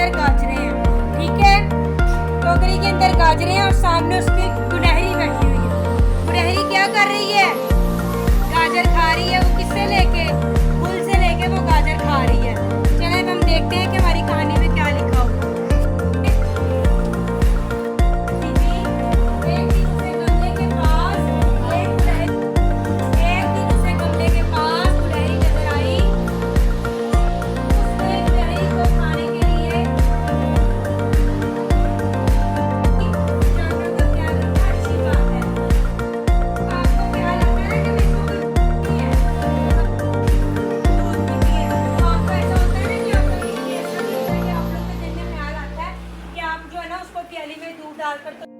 अंदर गाजरें हैं, ठीक है। टोकरी के अंदर गाजरें हैं और सामने उसकी गुनहरी बैठी हुई है। गुनहरी क्या कर रही है? गाजर खा रही है। वो किससे लेके? फूल से लेके वो गाजर खा रही है। चलें हम देखते हैं कि हमारी कहानी में क्या लिखा हुआ है। एक दिन उसे गमले के पास गुलहरी नजर आई। उसने गुलहरी को खाने के लिए जानवर का ख्याल रखना अच्छी बात है। आपको क्या लगता है कि इसको कोई है दूध पीती है? तो आपको ऐसा होता है ना कि आपको ऐसा लगता है कि आप लोग के दिल में ख्याल आता है कि आप जो है ना उसको प्याली में दूध डालकर